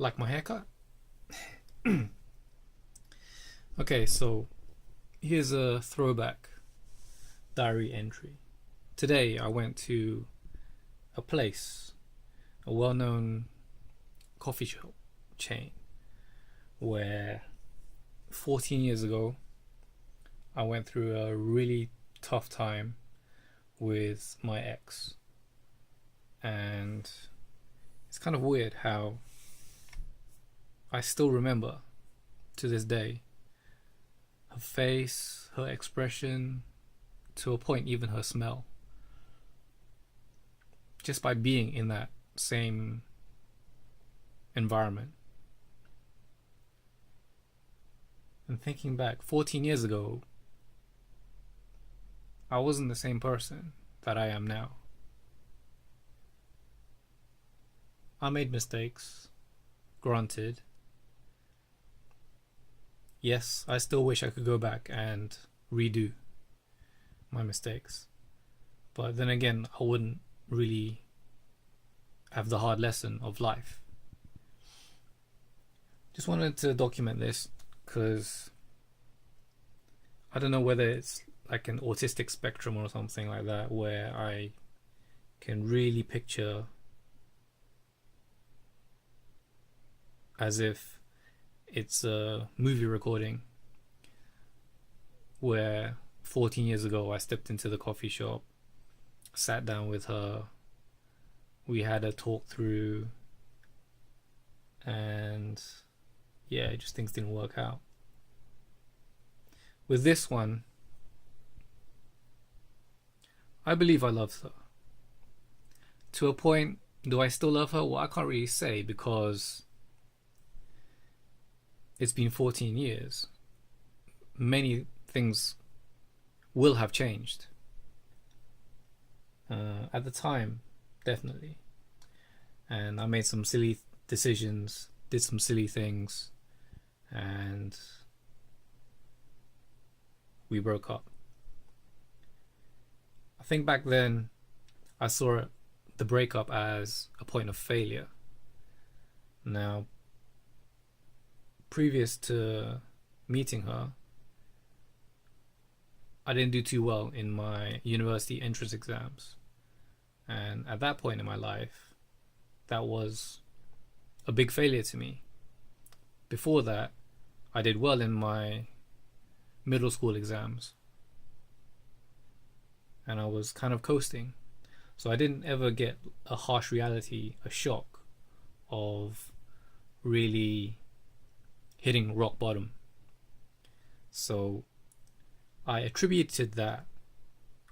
Like my haircut? Okay, so here's a throwback diary entry. Today I went to a place, a well known coffee shop chain, where 14 years ago I went through a really tough time with my ex. And it's kind of weird how I still remember to this day her face, her expression, to a point, even her smell, just by being in that same environment. And thinking back, 14 years ago, I wasn't the same person that I am now. I made mistakes, granted. Yes, I still wish I could go back and redo my mistakes. But then again, I wouldn't really have the hard lesson of life. Just wanted to document this because I don't know whether it's like an autistic spectrum or something like that, where I can really picture as if it's a movie recording where 14 years ago I stepped into the coffee shop, sat down with her, we had a talk through, and yeah, just things didn't work out. With this one, I believe I loved her. To a point, do I still love her? Well, I can't really say because it's been 14 years. Many things will have changed. At the time, definitely. And I made some silly decisions, did some silly things, and we broke up. I think back then I saw the breakup as a point of failure. Now, previous to meeting her, I didn't do too well in my university entrance exams. And at that point in my life, that was a big failure to me. Before that, I did well in my middle school exams. And I was kind of coasting. So I didn't ever get a harsh reality, a shock of really hitting rock bottom. So I attributed that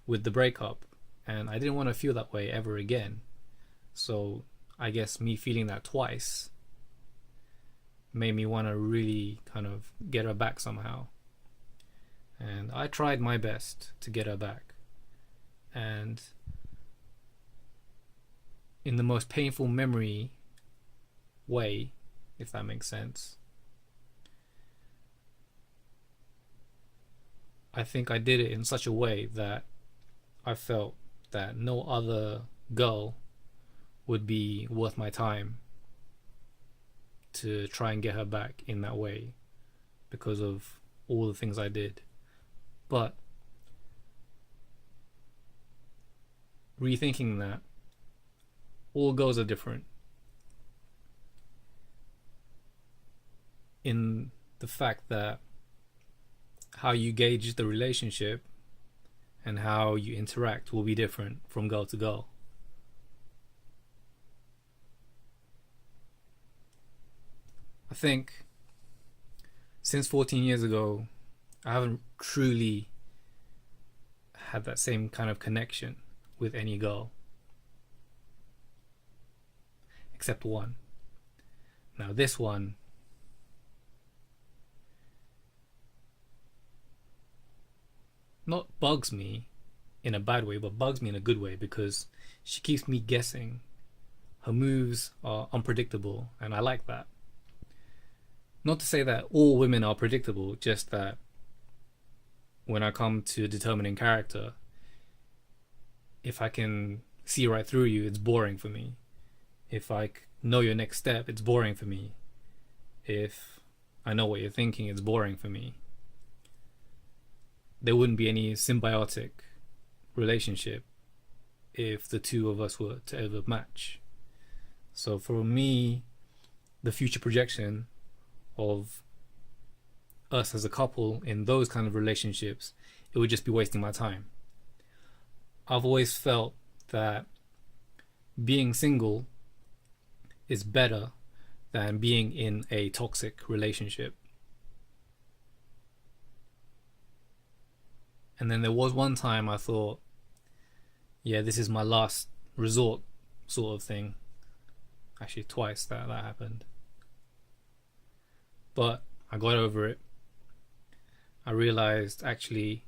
with the breakup, and I didn't want to feel that way ever again. So I guess me feeling that twice made me want to really kind of get her back somehow. And I tried my best to get her back. And in the most painful memory way, if that makes sense, I think I did it in such a way that I felt that no other girl would be worth my time to try and get her back in that way because of all the things I did. But rethinking that, all girls are different in the fact that how you gauge the relationship and how you interact will be different from girl to girl. I think since 14 years ago, I haven't truly had that same kind of connection with any girl. Except one. Now this one, not bugs me in a bad way, but bugs me in a good way because she keeps me guessing. Her moves are unpredictable, and I like that. Not to say that all women are predictable, just that when I come to determining character, if I can see right through you, it's boring for me. If I know your next step, it's boring for me. if I know what you're thinking, it's boring for me. There wouldn't be any symbiotic relationship if the two of us were to ever match. So for me, the future projection of us as a couple in those kind of relationships, it would just be wasting my time. I've always felt that being single is better than being in a toxic relationship. And then there was one time I thought, yeah, this is my last resort sort of thing. Actually, twice that happened. But I got over it. I realized actually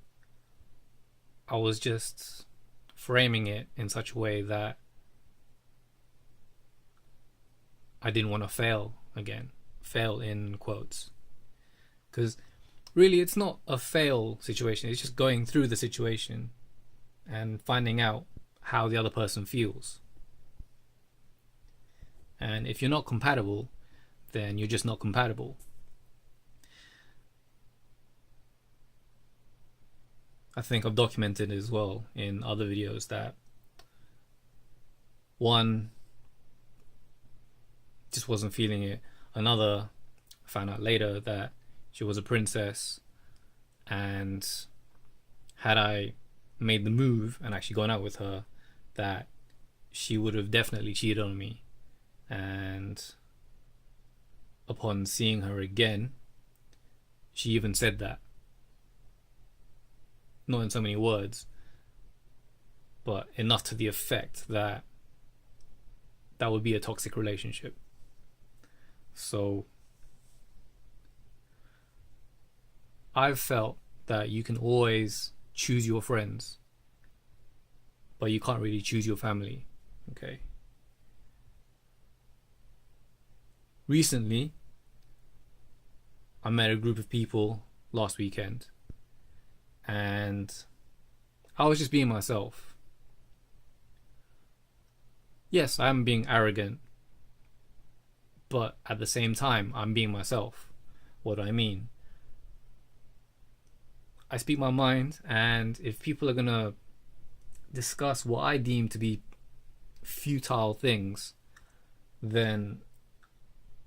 I was just framing it in such a way that I didn't want to fail again. Fail in quotes. Because really it's not a fail situation, it's just going through the situation and finding out how the other person feels. And if you're not compatible, then you're just not compatible. I think I've documented as well in other videos that one just wasn't feeling it. Another found out later that she was a princess, and had I made the move and actually gone out with her, that she would have definitely cheated on me. And upon seeing her again, she even said that. Not in so many words, but enough to the effect that that would be a toxic relationship. So I've felt that you can always choose your friends, but you can't really choose your family. Okay. Recently, I met a group of people last weekend, and I was just being myself. Yes, I am being arrogant, but at the same time, I'm being myself. What do I mean? I speak my mind, and if people are gonna discuss what I deem to be futile things, then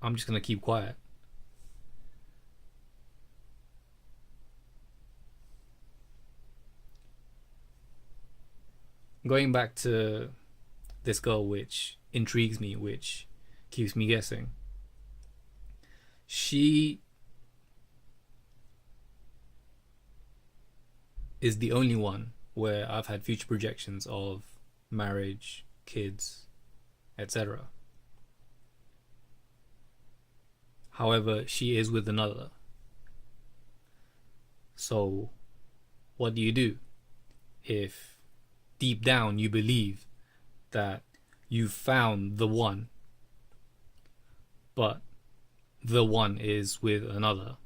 I'm just gonna keep quiet. Going back to this girl, which intrigues me, which keeps me guessing. She is the only one where I've had future projections of marriage, kids, etc. However, she is with another. So, what do you do if deep down you believe that you've found the one, but the one is with another?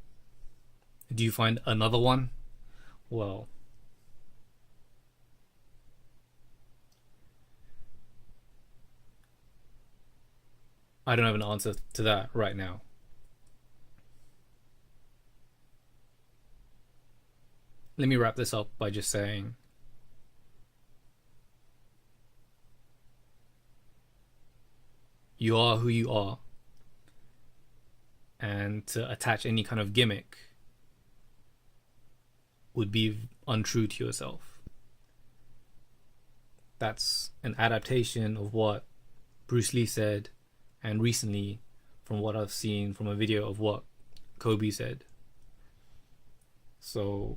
Do you find another one? Well, I don't have an answer to that right now. Let me wrap this up by just saying, you are who you are, and to attach any kind of gimmick would be untrue to yourself. That's an adaptation of what Bruce Lee said, and recently from what I've seen from a video of what Kobe said. So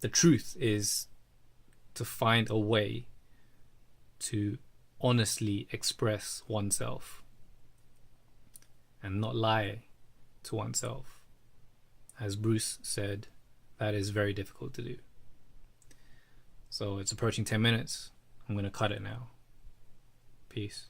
the truth is to find a way to honestly express oneself and not lie to oneself. As Bruce said, that is very difficult to do. So it's approaching 10 minutes. I'm going to cut it now. Peace.